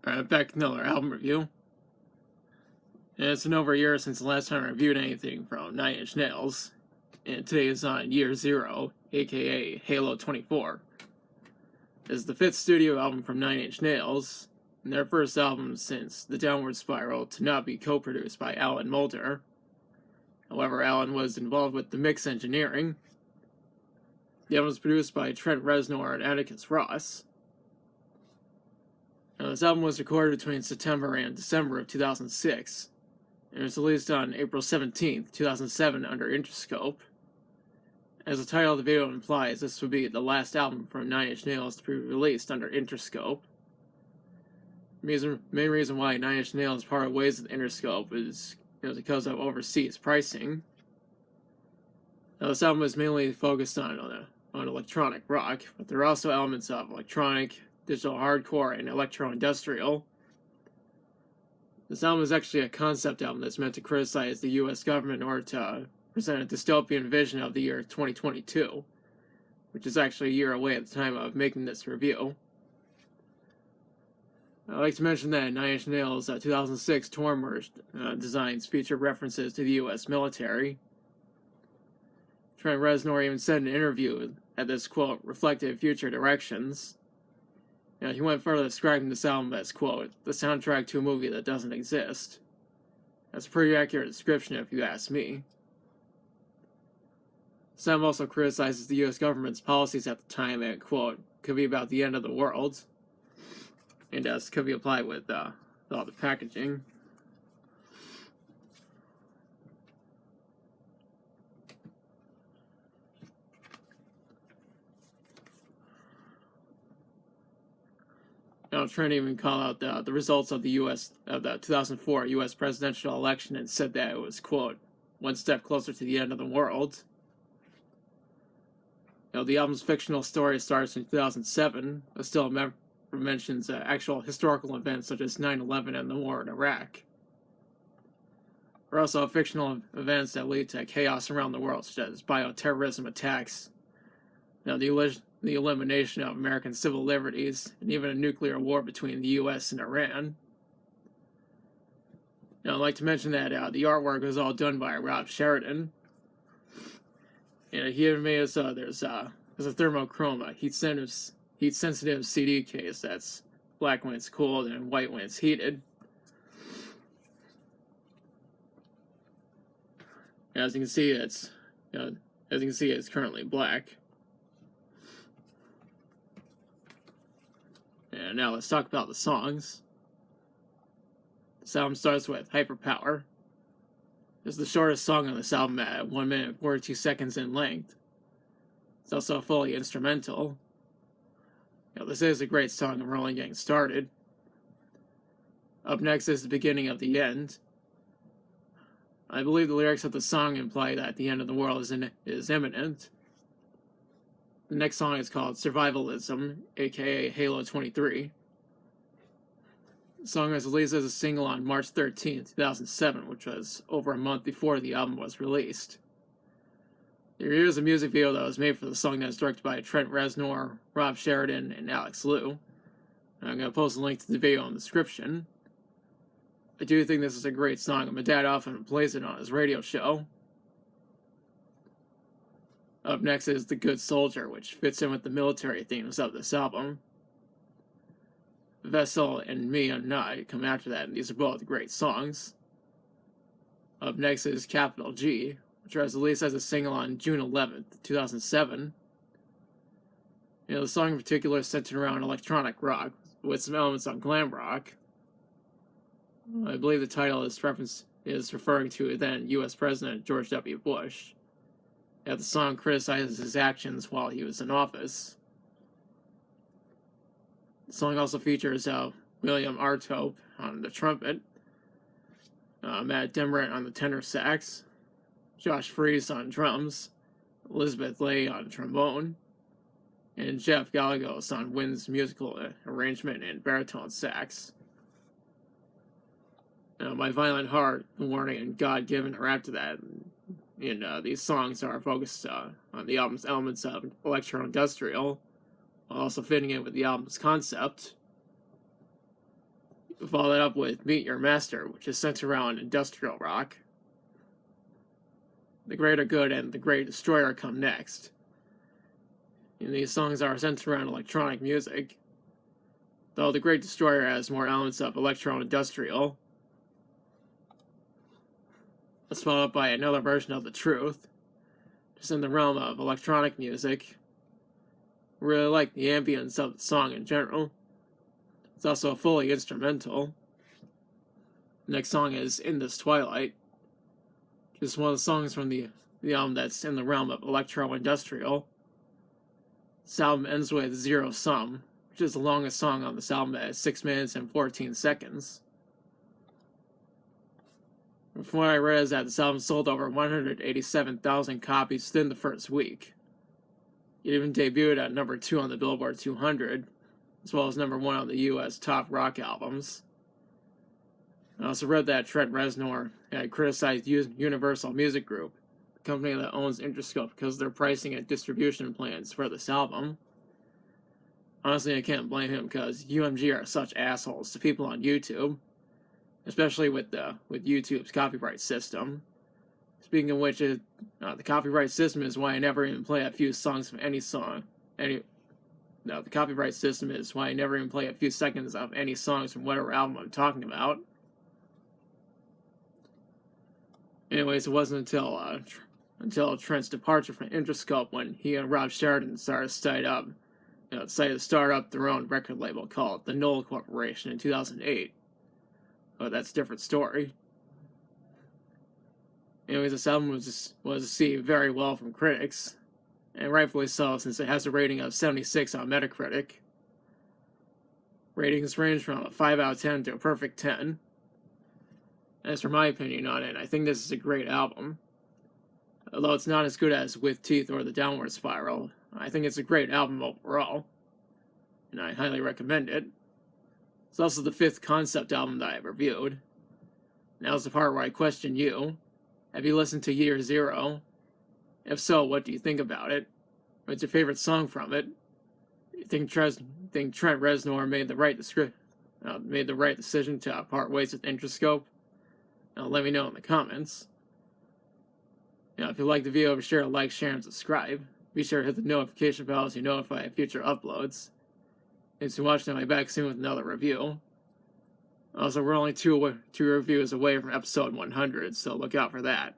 Alright, back to another album review. And it's been over a year since the last time I reviewed anything from Nine Inch Nails. And today is on Year Zero, aka Halo 24. This is the 5th studio album from Nine Inch Nails, and their first album since The Downward Spiral to not be co-produced by Alan Moulder. However, Alan was involved with the mix engineering. The album was produced by Trent Reznor and Atticus Ross. Now, this album was recorded between September and December of 2006, and it was released on April 17th, 2007 under Interscope. As the title of the video implies, this would be the last album from Nine Inch Nails to be released under Interscope. The main reason why Nine Inch Nails parted ways with Interscope is because of overseas pricing. Now, this album is mainly focused on electronic rock, but there are also elements of electronic, digital hardcore, and electro-industrial. This album is actually a concept album that's meant to criticize the US government in order to present a dystopian vision of the year 2022, which is actually a year away at the time of making this review. I'd like to mention that Nine Inch Nails' 2006 tour merch designs feature references to the US military. Trent Reznor even said in an interview that this, quote, reflected future directions. He went further describing this album as, quote, the soundtrack to a movie that doesn't exist. That's a pretty accurate description if you ask me. Sam also criticizes the US government's policies at the time and, quote, could be about the end of the world. And this could be applied with all the packaging. Trent even called out the results of the 2004 U.S. presidential election and said that it was, quote, one step closer to the end of the world. The album's fictional story starts in 2007, but still mentions actual historical events such as 9/11 and the war in Iraq. There are also fictional events that lead to chaos around the world, such as bioterrorism attacks, the elimination of American civil liberties, and even a nuclear war between the U.S. and Iran. Now, I'd like to mention that the artwork was all done by Rob Sheridan. And he even made us, there's a thermochroma, heat-sensitive CD case that's black when it's cold and white when it's heated. As you can see, it's currently black. And now let's talk about the songs. This album starts with Hyperpower. It's the shortest song on this album at 1 minute and 42 seconds in length. It's also fully instrumental. This is a great song and we're only getting started. Up next is the beginning of the end. I believe the lyrics of the song imply that the end of the world is imminent. The next song is called Survivalism, aka Halo 23. The song was released as a single on March 13, 2007, which was over a month before the album was released. There is a music video that was made for the song that is directed by Trent Reznor, Rob Sheridan, and Alex Liu. I'm going to post a link to the video in the description. I do think this is a great song, and my dad often plays it on his radio show. Up next is The Good Soldier, which fits in with the military themes of this album. Vessel and Me and Night come after that, and these are both great songs. Up next is Capital G, which was released as a single on June 11th, 2007. The song in particular is centered around electronic rock, with some elements of glam rock. I believe the title is referring to then U.S. President George W. Bush. The song criticizes his actions while he was in office. The song also features William Artope on the trumpet, Matt Demrett on the tenor sax, Josh Freese on drums, Elizabeth Lay on trombone, and Jeff Gallegos on Wynn's musical arrangement and baritone sax. My Violent Heart, The Warning, and God Given are after that. And these songs are focused on the album's elements of electro-industrial, while also fitting in with the album's concept. Follow that up with Meet Your Master, which is centered around industrial rock. The Greater Good and The Great Destroyer come next. And these songs are centered around electronic music, though The Great Destroyer has more elements of electro-industrial. That's followed up by another version of The Truth, just in the realm of electronic music. I really like the ambience of the song in general. It's also fully instrumental. The next song is In This Twilight, just one of the songs from the album that's in the realm of electro-industrial. This album ends with Zero Sum, which is the longest song on this album at 6 minutes and 14 seconds. From what I read is that this album sold over 187,000 copies within the first week. It even debuted at number 2 on the Billboard 200, as well as number 1 on the US top rock albums. I also read that Trent Reznor had criticized Universal Music Group, the company that owns Interscope, because of their pricing and distribution plans for this album. Honestly, I can't blame him, because UMG are such assholes to people on YouTube, especially with YouTube's copyright system. Speaking of which, the copyright system is why I never even play a few songs from any song. The copyright system is why I never even play a few seconds of any songs from whatever album I'm talking about. Anyways, it wasn't until Trent's departure from Interscope when he and Rob Sheridan decided to start up their own record label called the Knoll Corporation in 2008. But that's a different story. Anyways, this album was received very well from critics, and rightfully so, since it has a rating of 76 on Metacritic. Ratings range from a 5 out of 10 to a perfect 10. As for my opinion on it, I think this is a great album. Although it's not as good as With Teeth or The Downward Spiral, I think it's a great album overall, and I highly recommend it. It's also the 5th concept album that I've reviewed. Now's the part where I question you. Have you listened to Year Zero? If so, what do you think about it? What's your favorite song from it? Do you think Trent Reznor made the right decision to part ways with Interscope? Let me know in the comments. If you like the video, be sure to like, share, and subscribe. Be sure to hit the notification bell so you're notified of future uploads. Thanks for watching. I'll be back soon with another review. Also, we're only two reviews away from episode 100, so look out for that.